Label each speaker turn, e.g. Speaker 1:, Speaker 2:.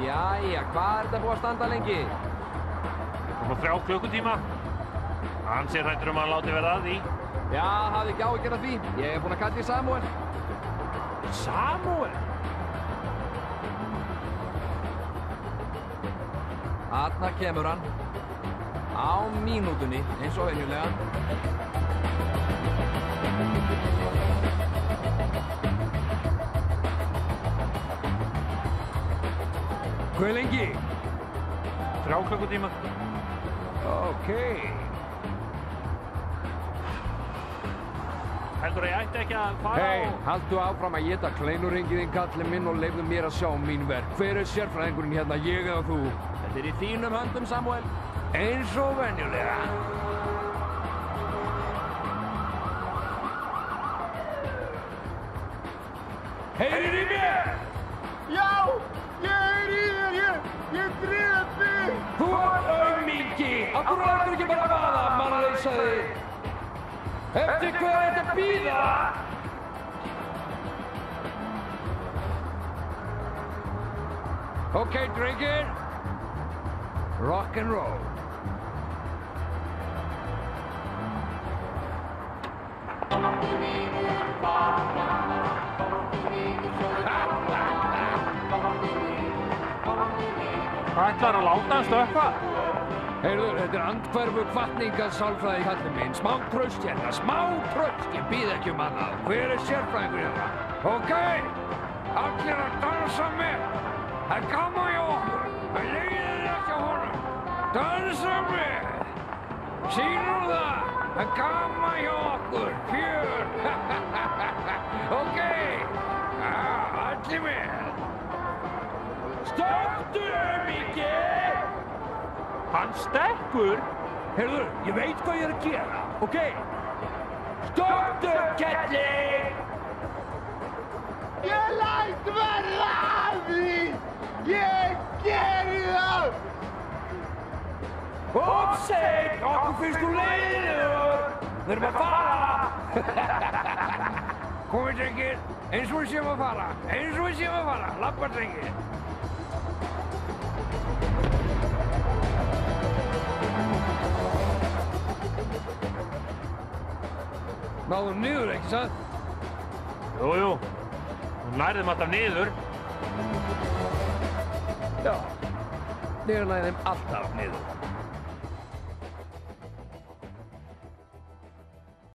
Speaker 1: Jæja, hvað er þetta búið að standa lengi?
Speaker 2: Upp á 3 klukkutíma. Hann sé hræddur að hann láti verða að því.
Speaker 1: Já, hafði ekki áhyggjur af því. Ég er búinn að kalla í Samúel.
Speaker 2: Samúel?
Speaker 1: Þarna kemur hann. Á mínútunni, eins og venjulega. Hvað lengi?
Speaker 2: 3 klukkutíma.
Speaker 1: Ókei.
Speaker 2: Heldur ég ætti ekki að fara
Speaker 1: Hei, haldu áfram að éta kleinurringið þinn, kallinn minn, og leyfðu mér að sjá mín verk. Hver er sérfræðingurinn hérna, ég eða þú? Þetta er í þínum höndum, Samúel. Eins og venjulega. Heyrir í mér?
Speaker 3: Já, ég heyri í þér, ég drepi!
Speaker 1: Þú ert aumingi! Af hverju lætur ekki bara vaða, mannleysaði? Eftir hvað er þetta að bíða? Ok, drengir. Rock and roll.
Speaker 2: Hvað ætlar að láta hann stökkva?
Speaker 1: Heyrðu, þetta er andhverfu hvatningasálfræði, kallinn minn. Smá traust hérna, smá traust. Ég býð ekki annað. Hver er sérfræðingur hérna? Ok, allir að dansa með. Það er gaman hjá okkur. Það leiðir ekki á honum. Dansa með. Sýnum það. Það er gaman hjá okkur. Fjör. Ok, allir með. Stöktu, Mikki!
Speaker 2: Hann stekkur?
Speaker 1: Heyrðu, ég veit hvað ég er að gera, ok? Stöktu, kettling!
Speaker 3: Ég læt verða af því! Ég geri það!
Speaker 1: Opseg, okkur finnst þú leiðilegur! Við erum að fara! Komið, drengir, eins og við séum að fara, eins og við séum að fara, labba, drengir! Náðum niður, ekki sant?
Speaker 2: Jú. Hún nærðum alltaf niður.
Speaker 1: Já, niður nærðum alltaf niður.